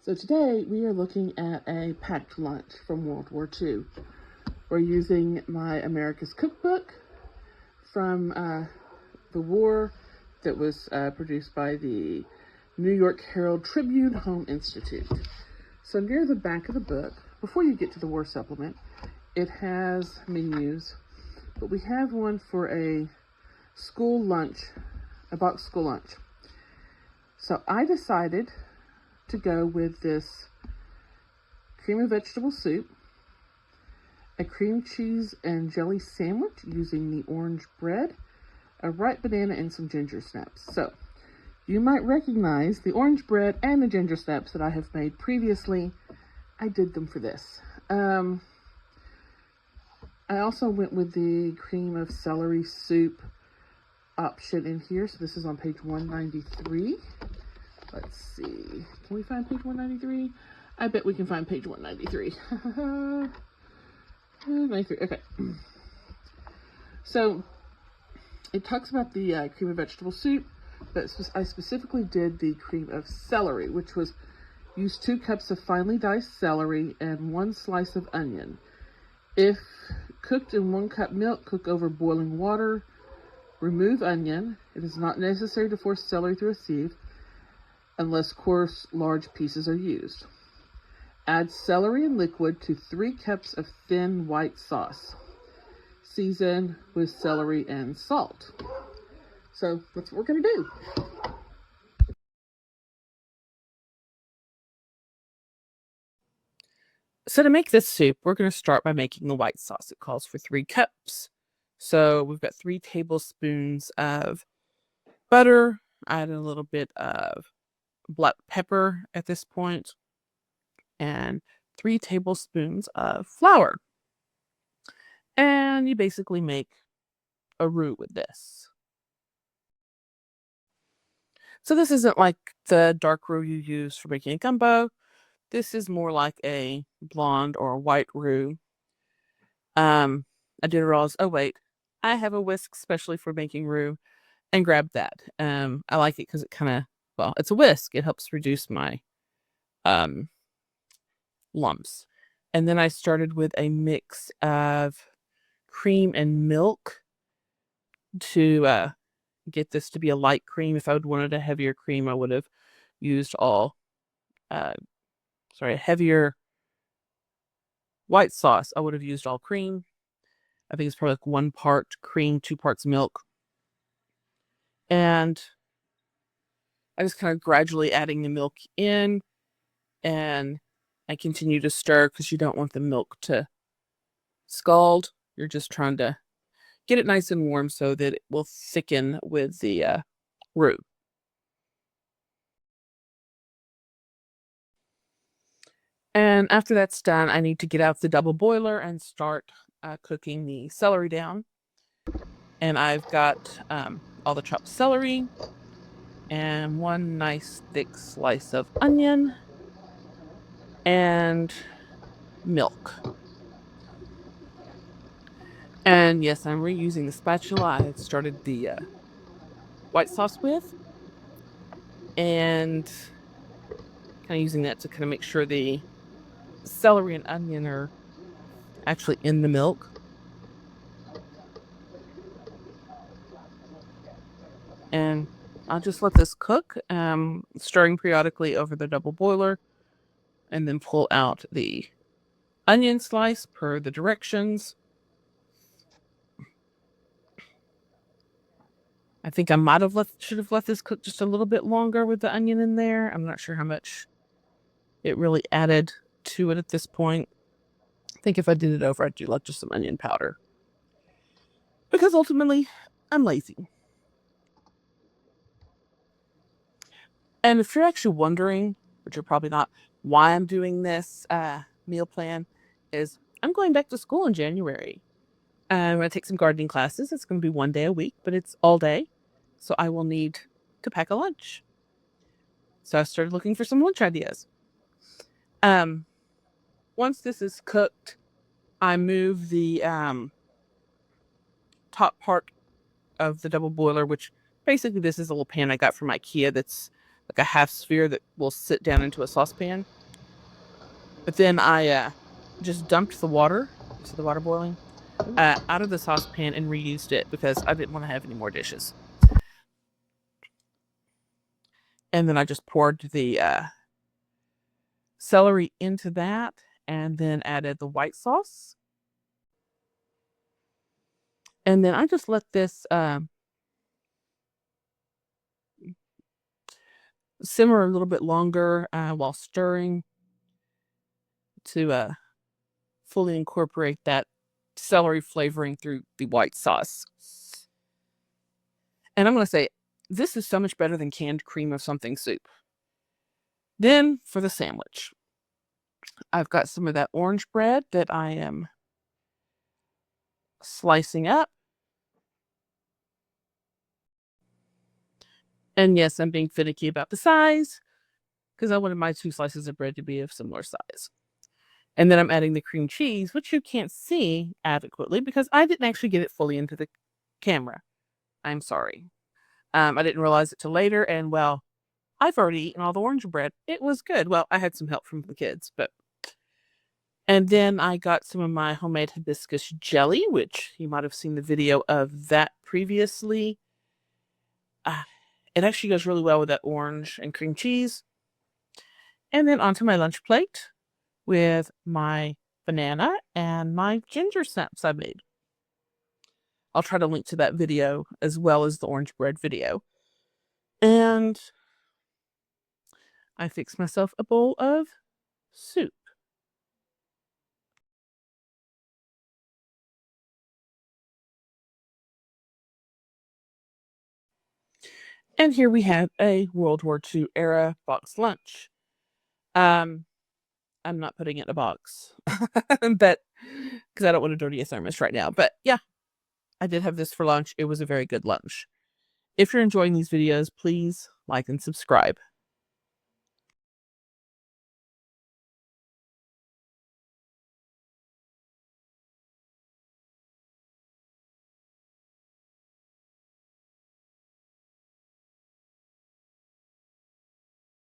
So today we are looking at a packed lunch from World War II. We're using my America's Cookbook from the war that was produced by the New York Herald Tribune Home Institute. So near the back of the book, before you get to the war supplement, it has menus, but we have one for a school lunch, a box school lunch. So I decided to go with this cream of vegetable soup, a cream cheese and jelly sandwich using the orange bread, a ripe banana, and some ginger snaps. So you might recognize the orange bread and the ginger snaps that I have made previously. I did them for this. I also went with the cream of celery soup option in here. So this is on page 193. Let's see. Can we find page 193? I bet we can find page 193. 93. Okay. So it talks about the cream of vegetable soup, but I specifically did the cream of celery, which was use 2 cups of finely diced celery and 1 slice of onion. If cooked in 1 cup milk, cook over boiling water. Remove onion. It is not necessary to force celery through a sieve unless coarse, large pieces are used. Add celery and liquid to 3 cups of thin white sauce. Season with celery and salt. So that's what we're going to do. So to make this soup, we're going to start by making the white sauce. It calls for 3 cups. So we've got 3 tablespoons of butter. I add a little bit of black pepper at this point, and 3 tablespoons of flour. And you basically make a roux with this. So this isn't like the dark roux you use for making a gumbo. This is more like a blonde or a white roux. I did it all. Oh wait, I have a whisk especially for making roux, and grab that. I like it because it kind of, well, it's a whisk. It helps reduce my lumps. And then I started with a mix of cream and milk to get this to be a light cream. If I would wanted a heavier cream, I would have used a heavier white sauce. I would have used all cream. I think it's probably like 1 part cream, 2 parts milk. And I just kind of gradually adding the milk in, and I continue to stir because you don't want the milk to scald. You're just trying to get it nice and warm so that it will thicken with the roux. And after that's done, I need to get out the double boiler and start cooking the celery down. And I've got all the chopped celery and 1 nice thick slice of onion and milk. And yes, I'm reusing the spatula I had started the white sauce with, and kind of using that to kind of make sure the celery and onion are actually in the milk. And I'll just let this cook, stirring periodically over the double boiler, and then pull out the onion slice per the directions. I think I should have let this cook just a little bit longer with the onion in there. I'm not sure how much it really added to it at this point. I think if I did it over, I'd do like just some onion powder, because ultimately I'm lazy. And if you're actually wondering, which you're probably not, why I'm doing this meal plan, is I'm going back to school in January. I'm going to take some gardening classes. It's going to be 1 day a week, but it's all day. So I will need to pack a lunch. So I started looking for some lunch ideas. Once this is cooked, I move the top part of the double boiler, which basically this is a little pan I got from IKEA that's like a half sphere that will sit down into a saucepan. But then I just dumped the water, you see the water boiling, out of the saucepan and reused it because I didn't want to have any more dishes. And then I just poured the celery into that and then added the white sauce. And then I just let this simmer a little bit longer while stirring to fully incorporate that celery flavoring through the white sauce. And I'm going to say, this is so much better than canned cream of something soup. Then for the sandwich, I've got some of that orange bread that I am slicing up. And yes, I'm being finicky about the size because I wanted my 2 slices of bread to be of similar size. And then I'm adding the cream cheese, which you can't see adequately because I didn't actually get it fully into the camera. I'm sorry. I didn't realize it till later, and well, I've already eaten all the orange bread. It was good. Well, I had some help from the kids, but. And then I got some of my homemade hibiscus jelly, which you might have seen the video of that previously. It actually goes really well with that orange and cream cheese. And then onto my lunch plate with my banana and my ginger snaps I made. I'll try to link to that video as well as the orange bread video. And I fixed myself a bowl of soup. And here we have a World War II era box lunch. I'm not putting it in a box, but because I don't want to dirty a thermos right now. But yeah, I did have this for lunch. It was a very good lunch. If you're enjoying these videos, please like and subscribe.